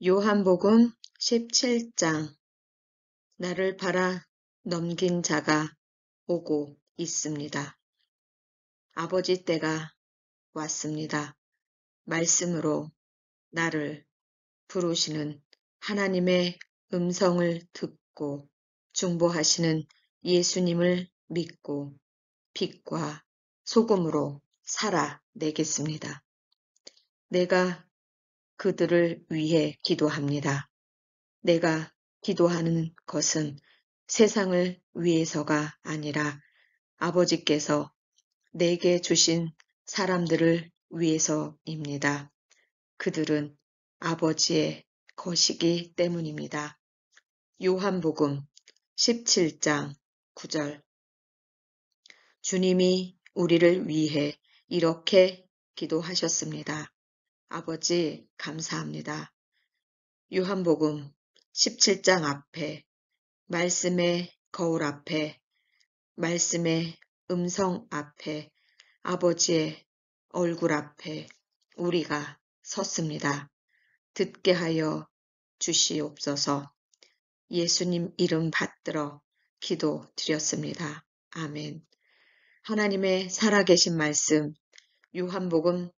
요한복음 17장. 나를 팔아 넘긴 자가 오고 있습니다. 아버지 때가 왔습니다. 말씀으로 나를 부르시는 하나님의 음성을 듣고 중보하시는 예수님을 믿고 빛과 소금으로 살아내겠습니다. 내가 그들을 위해 기도합니다. 내가 기도하는 것은 세상을 위해서가 아니라 아버지께서 내게 주신 사람들을 위해서입니다. 그들은 아버지의 것이기 때문입니다. 요한복음 17장 9절. 주님이 우리를 위해 이렇게 기도하셨습니다. 아버지, 감사합니다. 요한복음 17장 앞에, 말씀의 거울 앞에, 말씀의 음성 앞에, 아버지의 얼굴 앞에 우리가 섰습니다. 듣게 하여 주시옵소서. 예수님 이름 받들어 기도드렸습니다. 아멘. 하나님의 살아계신 말씀, 요한복음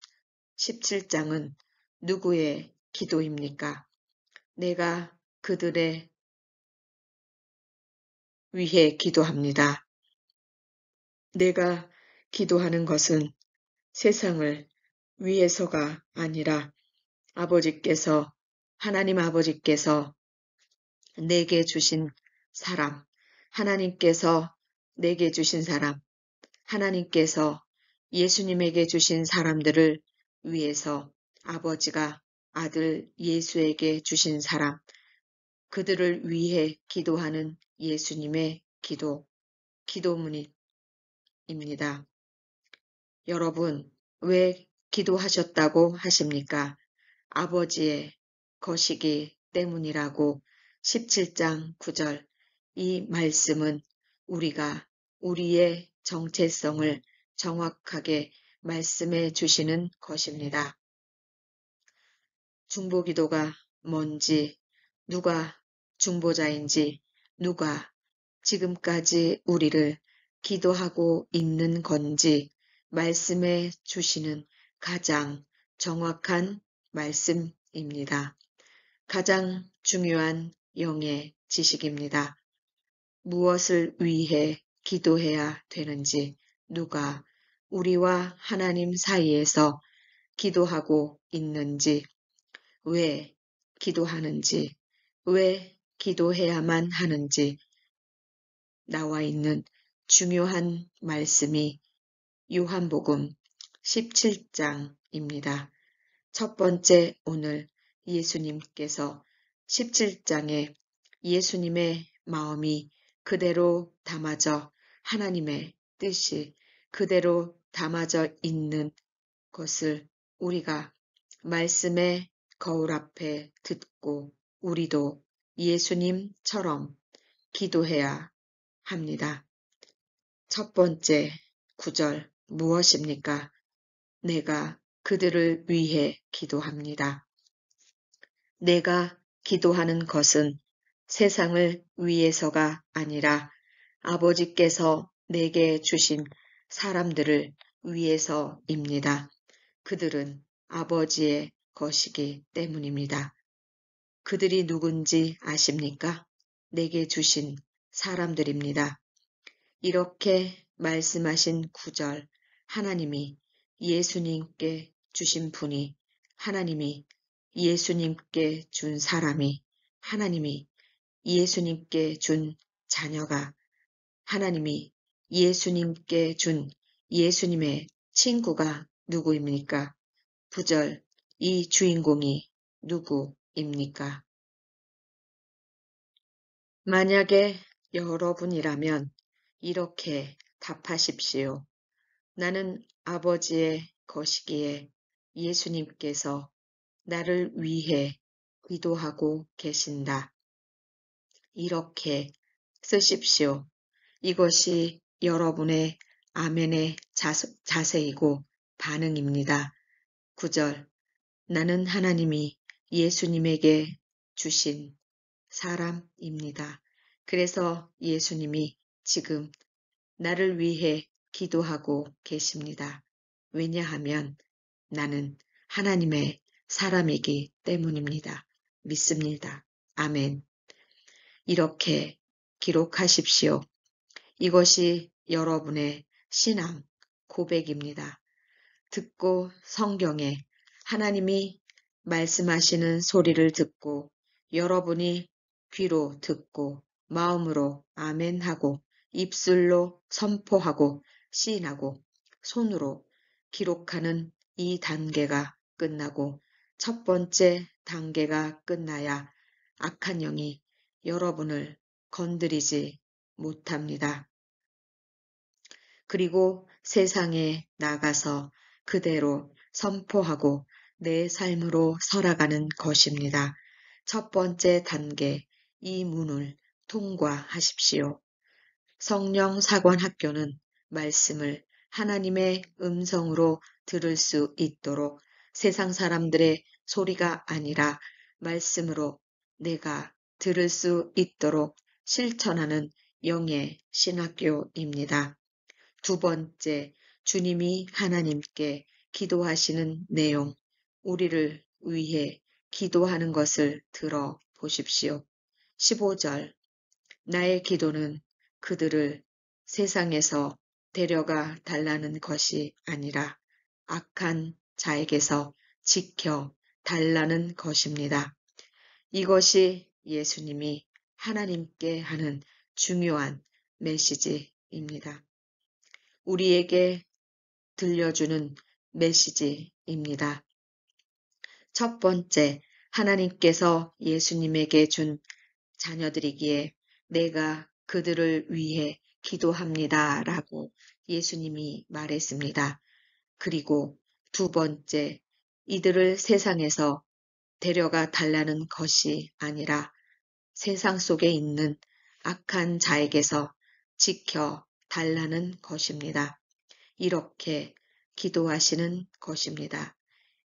17장은 누구의 기도입니까? 내가 그들의 위해 기도합니다. 내가 기도하는 것은 세상을 위해서가 아니라 아버지께서, 하나님 아버지께서 내게 주신 사람, 하나님께서 내게 주신 사람, 하나님께서 예수님에게 주신 사람들을 위해서 아버지가 아들 예수에게 주신 사람, 그들을 위해 기도하는 예수님의 기도문입니다. 여러분, 왜 기도하셨다고 하십니까? 아버지의 것이기 때문이라고 17장 9절. 이 말씀은 우리가 우리의 정체성을 정확하게 말씀해 주시는 것입니다. 중보기도가 뭔지, 누가 중보자인지, 누가 지금까지 우리를 기도하고 있는 건지 말씀해 주시는 가장 정확한 말씀입니다. 가장 중요한 영의 지식입니다. 무엇을 위해 기도해야 되는지, 누가 우리와 하나님 사이에서 기도하고 있는지, 왜 기도하는지, 왜 기도해야만 하는지 나와 있는 중요한 말씀이 요한복음 17장입니다. 첫 번째, 오늘 예수님께서 17장에 예수님의 마음이 그대로 담아져 하나님의 뜻이 그대로 담아져 있는 것을 우리가 말씀의 거울 앞에 듣고 우리도 예수님처럼 기도해야 합니다. 첫 번째 9절 무엇입니까? 내가 그들을 위해 기도합니다. 내가 기도하는 것은 세상을 위해서가 아니라 아버지께서 내게 주신 사람들을 위해서입니다. 그들은 아버지의 것이기 때문입니다. 그들이 누군지 아십니까? 내게 주신 사람들입니다. 이렇게 말씀하신 9절, 하나님이 예수님께 주신 분이, 하나님이 예수님께 준 사람이, 하나님이 예수님께 준 자녀가, 하나님이 예수님께 준 예수님의 친구가 누구입니까? 9절, 이 주인공이 누구입니까? 만약에 여러분이라면 이렇게 답하십시오. 나는 아버지의 것이기에 예수님께서 나를 위해 기도하고 계신다. 이렇게 쓰십시오. 이것이 여러분의 아멘의 자세이고 반응입니다. 9절. 나는 하나님이 예수님에게 주신 사람입니다. 그래서 예수님이 지금 나를 위해 기도하고 계십니다. 왜냐하면 나는 하나님의 사람이기 때문입니다. 믿습니다. 아멘. 이렇게 기록하십시오. 이것이 여러분의 신앙 고백입니다. 듣고 성경에 하나님이 말씀하시는 소리를 듣고 여러분이 귀로 듣고 마음으로 아멘하고 입술로 선포하고 시인하고 손으로 기록하는 이 단계가 끝나고 첫 번째 단계가 끝나야 악한 영이 여러분을 건드리지 못합니다. 그리고 세상에 나가서 그대로 선포하고 내 삶으로 살아가는 것입니다. 첫 번째 단계, 이 문을 통과하십시오. 성령 사관 학교는 말씀을 하나님의 음성으로 들을 수 있도록 세상 사람들의 소리가 아니라 말씀으로 내가 들을 수 있도록 실천하는 영의 신학교입니다. 두 번째, 주님이 하나님께 기도하시는 내용, 우리를 위해 기도하는 것을 들어 보십시오. 15절, 나의 기도는 그들을 세상에서 데려가 달라는 것이 아니라 악한 자에게서 지켜 달라는 것입니다. 이것이 예수님이 하나님께 하는 중요한 메시지입니다. 우리에게 들려주는 메시지입니다. 첫 번째, 하나님께서 예수님에게 준 자녀들이기에 내가 그들을 위해 기도합니다. 라고 예수님이 말했습니다. 그리고 두 번째, 이들을 세상에서 데려가 달라는 것이 아니라 세상 속에 있는 악한 자에게서 지켜 달라는 것입니다. 이렇게 기도하시는 것입니다.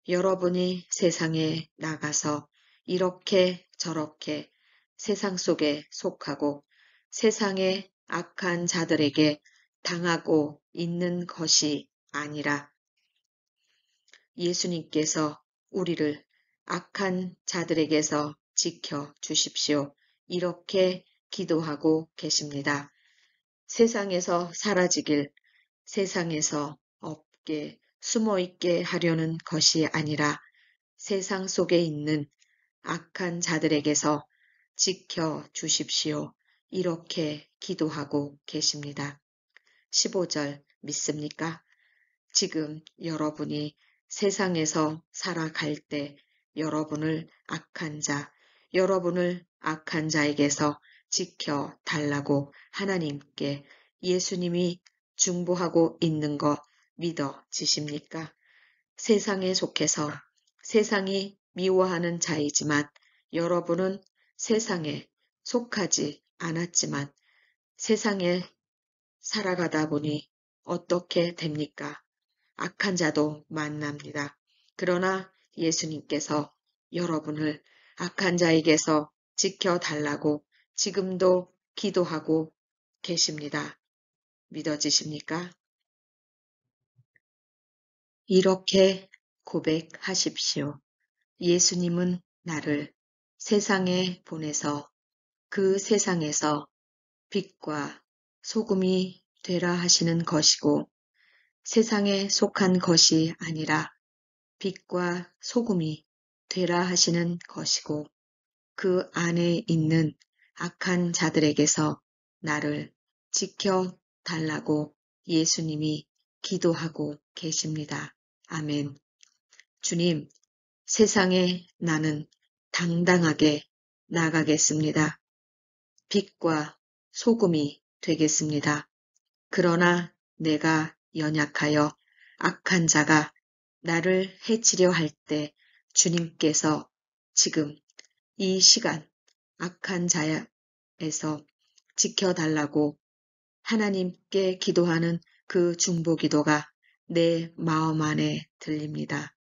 여러분이 세상에 나가서 이렇게 저렇게 세상 속에 속하고 세상의 악한 자들에게 당하고 있는 것이 아니라 예수님께서 우리를 악한 자들에게서 지켜 주십시오. 이렇게 기도하고 계십니다. 세상에서 사라지길, 세상에서 없게 숨어있게 하려는 것이 아니라 세상 속에 있는 악한 자들에게서 지켜 주십시오. 이렇게 기도하고 계십니다. 15절 믿습니까? 지금 여러분이 세상에서 살아갈 때 여러분을 악한 자에게서 지켜 달라고 하나님께 예수님이 중보하고 있는 거 믿어지십니까? 세상에 속해서 세상이 미워하는 자이지만 여러분은 세상에 속하지 않았지만 세상에 살아가다 보니 어떻게 됩니까? 악한 자도 만납니다. 그러나 예수님께서 여러분을 악한 자에게서 지켜달라고 지금도 기도하고 계십니다. 믿어지십니까? 이렇게 고백하십시오. 예수님은 나를 세상에 보내서 그 세상에서 빛과 소금이 되라 하시는 것이고 세상에 속한 것이 아니라 빛과 소금이 되라 하시는 것이고 그 안에 있는 악한 자들에게서 나를 지켜 달라고 예수님이 기도하고 계십니다. 아멘. 주님, 세상에 나는 당당하게 나가겠습니다. 빛과 소금이 되겠습니다. 그러나 내가 연약하여 악한 자가 나를 해치려 할 때 주님께서 지금 이 시간 악한 자에서 지켜달라고 하나님께 기도하는 그 중보 기도가 내 마음 안에 들립니다.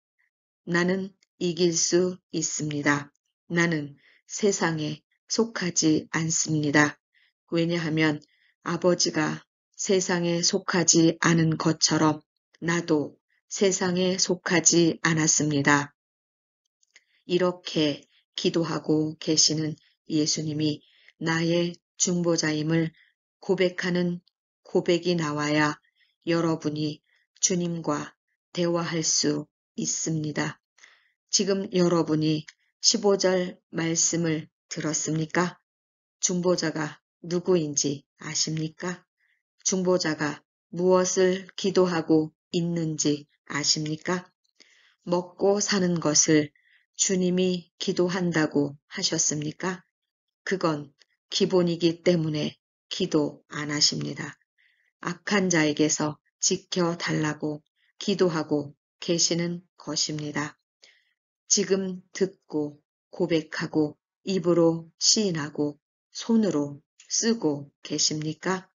나는 이길 수 있습니다. 나는 세상에 속하지 않습니다. 왜냐하면 아버지가 세상에 속하지 않은 것처럼 나도 세상에 속하지 않았습니다. 이렇게 기도하고 계시는 예수님이 나의 중보자임을 고백하는 고백이 나와야 여러분이 주님과 대화할 수 있습니다. 지금 여러분이 15절 말씀을 들었습니까? 중보자가 누구인지 아십니까? 중보자가 무엇을 기도하고 있는지 아십니까? 먹고 사는 것을 주님이 기도한다고 하셨습니까? 그건 기본이기 때문에 기도 안 하십니다. 악한 자에게서 지켜달라고 기도하고 계시는 것입니다. 지금 듣고 고백하고 입으로 시인하고 손으로 쓰고 계십니까?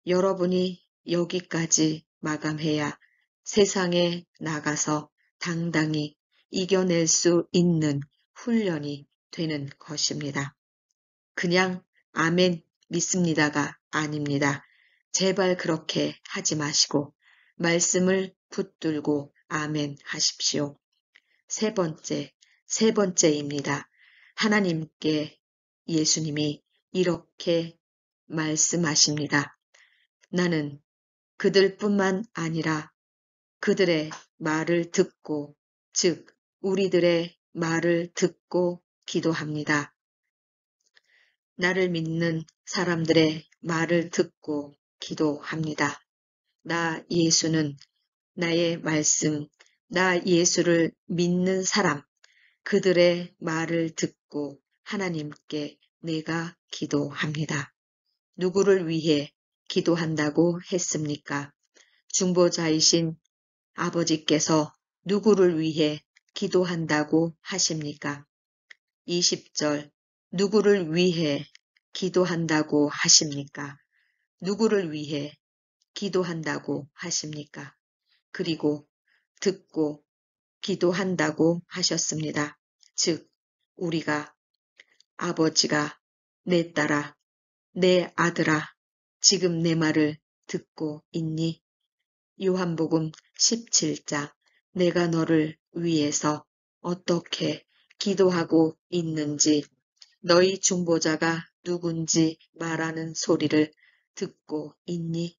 여러분이 여기까지 마감해야 세상에 나가서 당당히 이겨낼 수 있는 훈련이 되는 것입니다. 그냥 아멘 믿습니다가 아닙니다. 제발 그렇게 하지 마시고 말씀을 붙들고 아멘 하십시오. 세 번째입니다. 하나님께 예수님이 이렇게 말씀하십니다. 나는 그들뿐만 아니라 그들의 말을 듣고, 즉 우리들의 말을 듣고 기도합니다. 나를 믿는 사람들의 말을 듣고 기도합니다. 나 예수는 나의 말씀, 나 예수를 믿는 사람, 그들의 말을 듣고 하나님께 내가 기도합니다. 누구를 위해 기도한다고 했습니까? 중보자이신 아버지께서 누구를 위해 기도한다고 하십니까? 20절 누구를 위해 기도한다고 하십니까? 누구를 위해 기도한다고 하십니까? 그리고 듣고 기도한다고 하셨습니다. 즉 우리가 아버지가 내 딸아, 내 아들아, 지금 내 말을 듣고 있니? 요한복음 17장 내가 너를 위해서 어떻게 기도하고 있는지 너희 중보자가 누군지 말하는 소리를 듣고 있니?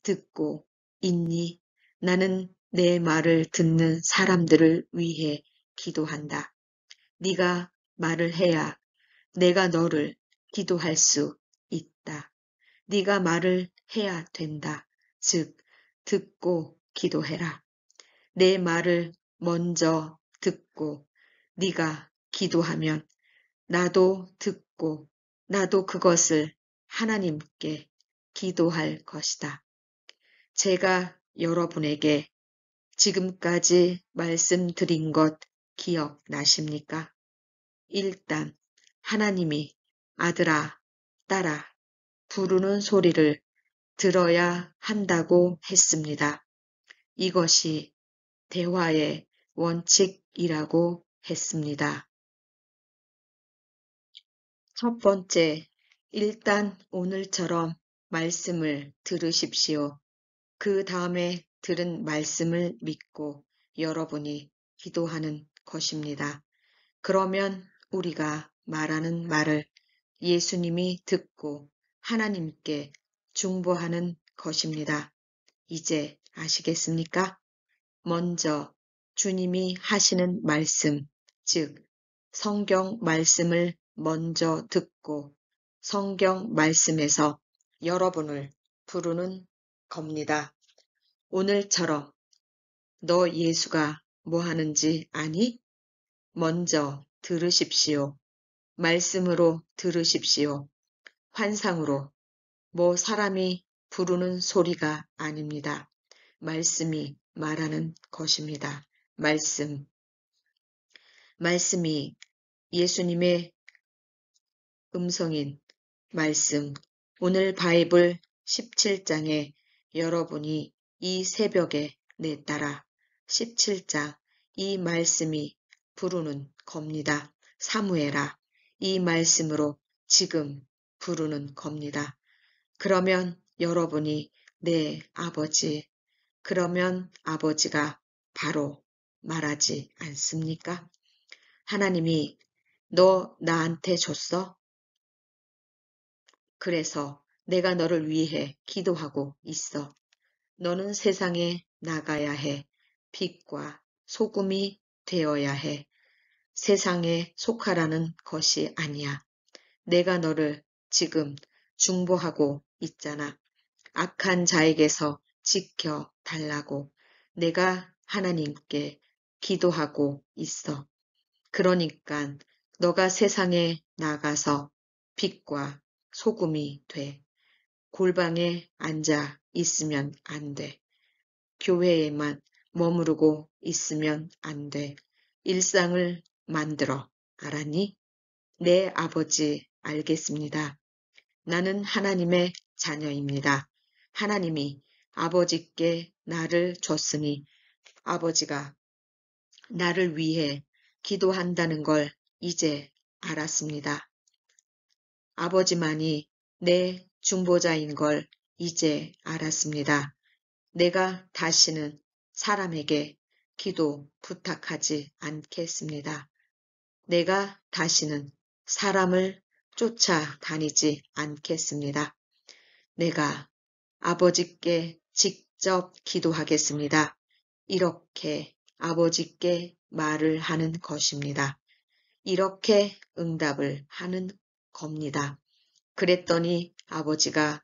듣고 있니? 나는 내 말을 듣는 사람들을 위해 기도한다. 네가 말을 해야 내가 너를 기도할 수 있다. 네가 말을 해야 된다. 즉 듣고 기도해라. 내 말을 먼저 듣고 네가 기도하면 나도 듣고 나도 그것을 하나님께 기도할 것이다. 제가 여러분에게 지금까지 말씀드린 것 기억나십니까? 일단 하나님이 아들아, 딸아 부르는 소리를 들어야 한다고 했습니다. 이것이 대화의 원칙이라고 했습니다. 첫 번째, 일단 오늘처럼 말씀을 들으십시오. 그 다음에 들은 말씀을 믿고 여러분이 기도하는 것입니다. 그러면 우리가 말하는 말을 예수님이 듣고 하나님께 중보하는 것입니다. 이제 아시겠습니까? 먼저 주님이 하시는 말씀, 즉 성경 말씀을 먼저 듣고 성경 말씀에서 여러분을 부르는 겁니다. 오늘처럼 너 예수가 뭐 하는지 아니? 먼저 들으십시오. 말씀으로 들으십시오. 환상으로 뭐 사람이 부르는 소리가 아닙니다. 말씀이 말하는 것입니다. 말씀이 예수님의 음성인 말씀. 오늘 바이블 17장에 여러분이 이 새벽에 내 딸아 17장 이 말씀이 부르는 겁니다. 사무엘아, 이 말씀으로 지금 부르는 겁니다. 그러면 여러분이 내 아버지, 그러면 아버지가 바로 말하지 않습니까? 하나님이 너 나한테 줬어? 그래서 내가 너를 위해 기도하고 있어. 너는 세상에 나가야 해. 빛과 소금이 되어야 해. 세상에 속하라는 것이 아니야. 내가 너를 지금 중보하고 있잖아. 악한 자에게서 지켜 달라고 내가 하나님께 기도하고 있어. 그러니까 너가 세상에 나가서 빛과 소금이 돼. 골방에 앉아 있으면 안 돼. 교회에만 머무르고 있으면 안 돼. 일상을 만들어. 알았니? 네, 아버지, 알겠습니다. 나는 하나님의 자녀입니다. 하나님이 아버지께 나를 줬으니 아버지가 나를 위해 기도한다는 걸 이제 알았습니다. 아버지만이 내 중보자인 걸 이제 알았습니다. 내가 다시는 사람에게 기도 부탁하지 않겠습니다. 내가 다시는 사람을 쫓아다니지 않겠습니다. 내가 아버지께 직접 기도하겠습니다. 이렇게 아버지께 말을 하는 것입니다. 이렇게 응답을 하는 겁니다. 그랬더니 아버지가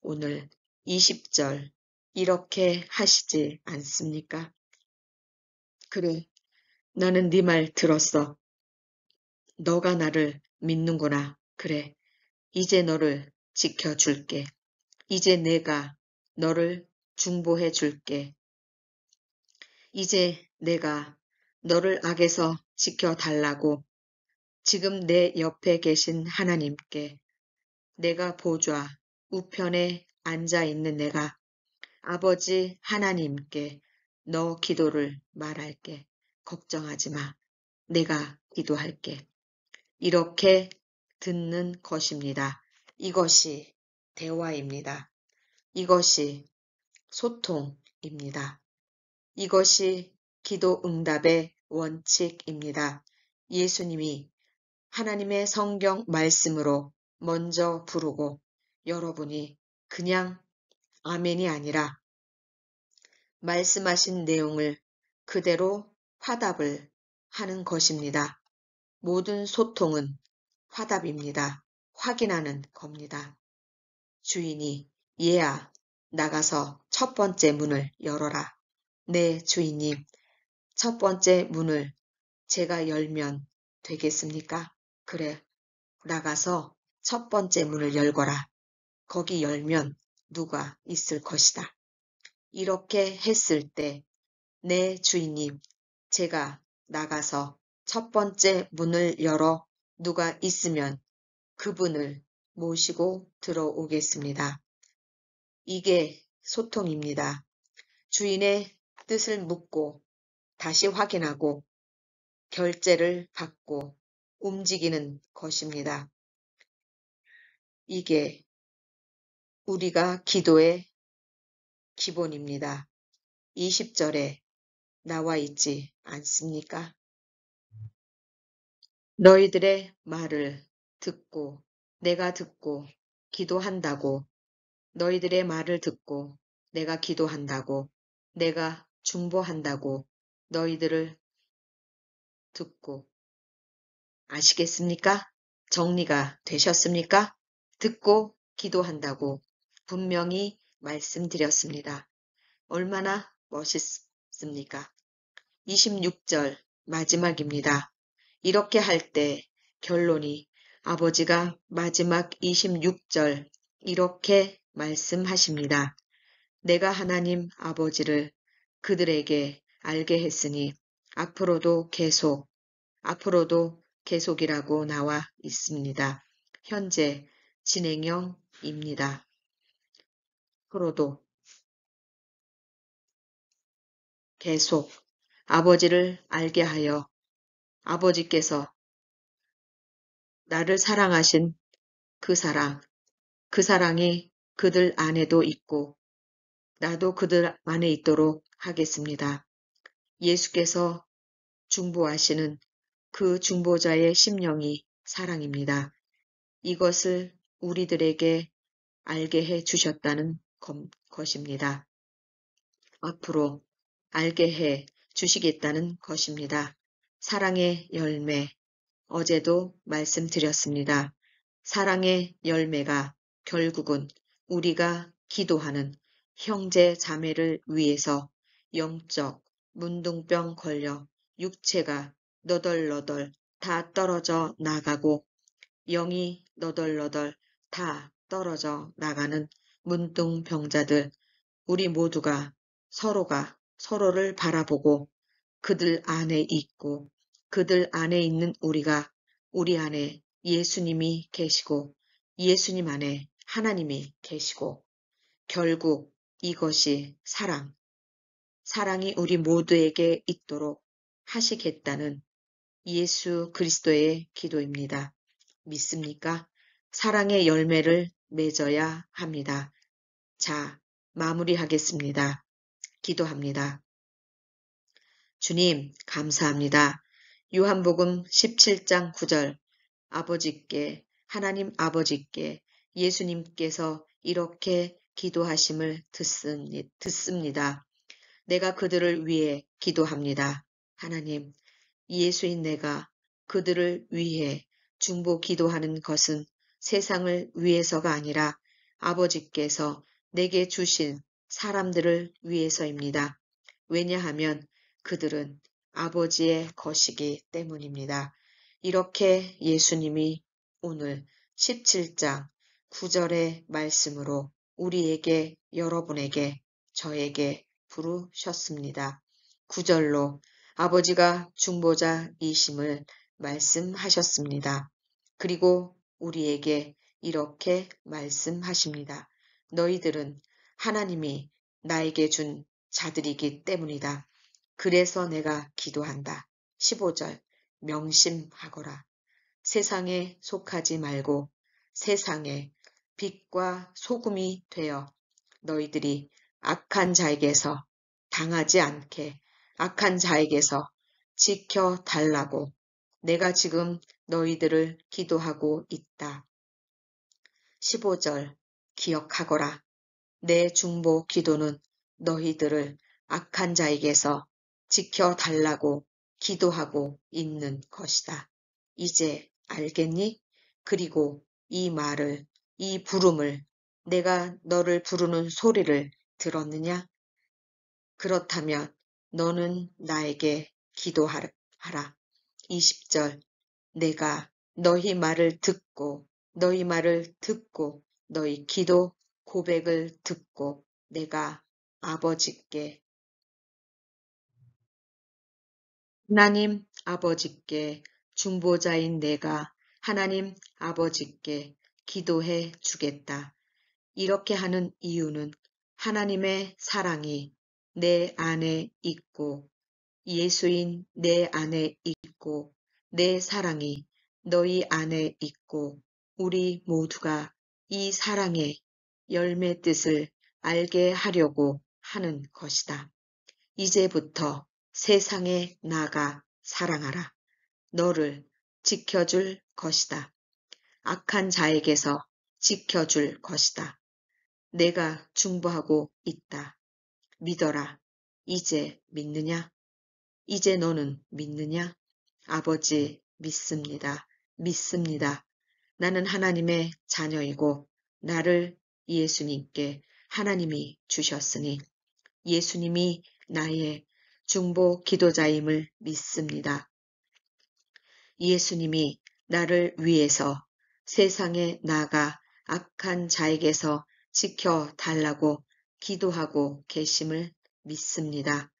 오늘 20절 이렇게 하시지 않습니까? 그래, 나는 네 말 들었어. 너가 나를 믿는구나. 그래, 이제 너를 지켜줄게. 이제 내가 너를 중보해 줄게. 이제 내가 너를 악에서 지켜달라고 지금 내 옆에 계신 하나님께 내가 보좌 우편에 앉아 있는 내가 아버지 하나님께 너 기도를 말할게. 걱정하지 마. 내가 기도할게. 이렇게 듣는 것입니다. 이것이 대화입니다. 이것이 소통입니다. 이것이 기도 응답의 원칙입니다. 예수님이 하나님의 성경 말씀으로 먼저 부르고 여러분이 그냥 아멘이 아니라 말씀하신 내용을 그대로 화답을 하는 것입니다. 모든 소통은 화답입니다. 확인하는 겁니다. 주인이 얘야 나가서 첫 번째 문을 열어라. 네 주인님 첫 번째 문을 제가 열면 되겠습니까? 그래 나가서 첫 번째 문을 열거라. 거기 열면 누가 있을 것이다. 이렇게 했을 때 네 주인님 제가 나가서 첫 번째 문을 열어 누가 있으면 그분을 모시고 들어오겠습니다. 이게 소통입니다. 주인의 뜻을 묻고 다시 확인하고 결제를 받고 움직이는 것입니다. 이게 우리가 기도의 기본입니다. 20절에 나와 있지 않습니까? 너희들의 말을 듣고 내가 듣고 기도한다고 너희들의 말을 듣고 내가 기도한다고 내가 중보한다고 너희들을 듣고 아시겠습니까? 정리가 되셨습니까? 듣고 기도한다고 분명히 말씀드렸습니다. 얼마나 멋있습니까? 26절 마지막입니다. 이렇게 할 때 결론이 아버지가 마지막 26절 이렇게 말씀하십니다. 내가 하나님 아버지를 그들에게 알게 했으니 앞으로도 계속이라고 나와 있습니다. 현재 진행형입니다. 앞으로도 계속 아버지를 알게 하여 아버지께서 나를 사랑하신 그 사랑, 그 사랑이 그들 안에도 있고 나도 그들 안에 있도록 하겠습니다. 예수께서 중보하시는 그 중보자의 심령이 사랑입니다. 이것을 우리들에게 알게 해 주셨다는 것입니다. 앞으로 알게 해 주시겠다는 것입니다. 사랑의 열매, 어제도 말씀드렸습니다. 사랑의 열매가 결국은 우리가 기도하는 형제 자매를 위해서 영적 문둥병 걸려 육체가 너덜너덜 다 떨어져 나가고 영이 너덜너덜 다 떨어져 나가는 문둥병자들, 우리 모두가 서로가 서로를 바라보고 그들 안에 있고 그들 안에 있는 우리가 우리 안에 예수님이 계시고 예수님 안에 하나님이 계시고 결국 이것이 사랑이 우리 모두에게 있도록 하시겠다는 예수 그리스도의 기도입니다. 믿습니까? 사랑의 열매를 맺어야 합니다. 자, 마무리하겠습니다. 기도합니다. 주님, 감사합니다. 요한복음 17장 9절 하나님 아버지께 예수님께서 이렇게 기도하심을 듣습니다. 내가 그들을 위해 기도합니다. 하나님, 예수인 내가 그들을 위해 중보 기도하는 것은 세상을 위해서가 아니라 아버지께서 내게 주신 사람들을 위해서입니다. 왜냐하면 그들은 아버지의 것이기 때문입니다. 이렇게 예수님이 오늘 17장 9절의 말씀으로 우리에게, 여러분에게, 저에게 부르셨습니다. 9절로 아버지가 중보자이심을 말씀하셨습니다. 그리고 우리에게 이렇게 말씀하십니다. 너희들은 하나님이 나에게 준 자들이기 때문이다. 그래서 내가 기도한다. 15절 명심하거라. 세상에 속하지 말고 세상의 빛과 소금이 되어 너희들이 악한 자에게서 당하지 않게 악한 자에게서 지켜달라고 내가 지금 너희들을 기도하고 있다. 15절 기억하거라. 내 중보 기도는 너희들을 악한 자에게서 지켜달라고 기도하고 있는 것이다. 이제 알겠니? 그리고 이 말을, 이 부름을, 내가 너를 부르는 소리를 들었느냐? 그렇다면 너는 나에게 기도하라. 20절 내가 너희 말을 듣고 너희 기도 고백을 듣고 내가 아버지께 하나님 아버지께 중보자인 내가 하나님 아버지께 기도해 주겠다. 이렇게 하는 이유는 하나님의 사랑이 내 안에 있고 예수인 내 안에 있고 내 사랑이 너희 안에 있고 우리 모두가 이 사랑의 열매 뜻을 알게 하려고 하는 것이다. 이제부터 세상에 나가 사랑하라. 너를 지켜줄 것이다. 악한 자에게서 지켜줄 것이다. 내가 중보하고 있다. 믿어라. 이제 믿느냐? 이제 너는 믿느냐? 아버지, 믿습니다. 믿습니다. 나는 하나님의 자녀이고 나를 예수님께 하나님이 주셨으니 예수님이 나의 중보 기도자임을 믿습니다. 예수님이 나를 위해서 세상에 나가 악한 자에게서 지켜달라고 기도하고 계심을 믿습니다.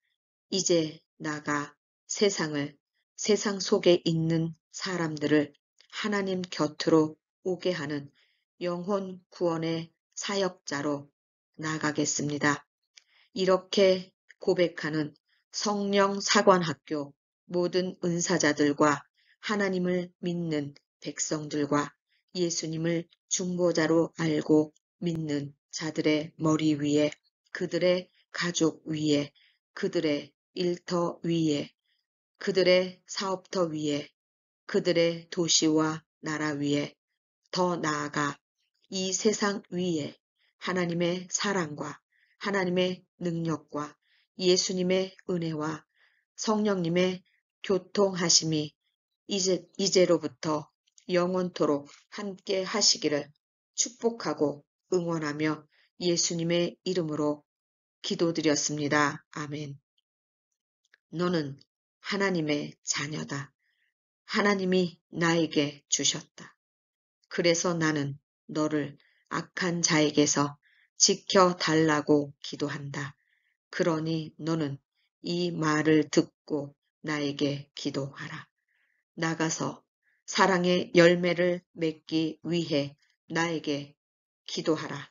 이제 나가 세상 속에 있는 사람들을 하나님 곁으로 오게 하는 영혼 구원의 사역자로 나가겠습니다. 이렇게 고백하는 성령 사관학교 모든 은사자들과 하나님을 믿는 백성들과 예수님을 중보자로 알고 믿는 자들의 머리 위에, 그들의 가족 위에, 그들의 일터 위에, 그들의 사업터 위에, 그들의 도시와 나라 위에, 더 나아가 이 세상 위에 하나님의 사랑과 하나님의 능력과 예수님의 은혜와 성령님의 교통하심이 이제로부터 영원토록 함께 하시기를 축복하고 응원하며 예수님의 이름으로 기도드렸습니다. 아멘. 너는 하나님의 자녀다. 하나님이 나에게 주셨다. 그래서 나는 너를 악한 자에게서 지켜달라고 기도한다. 그러니 너는 이 말을 듣고 나에게 기도하라. 나가서 사랑의 열매를 맺기 위해 나에게 기도하라.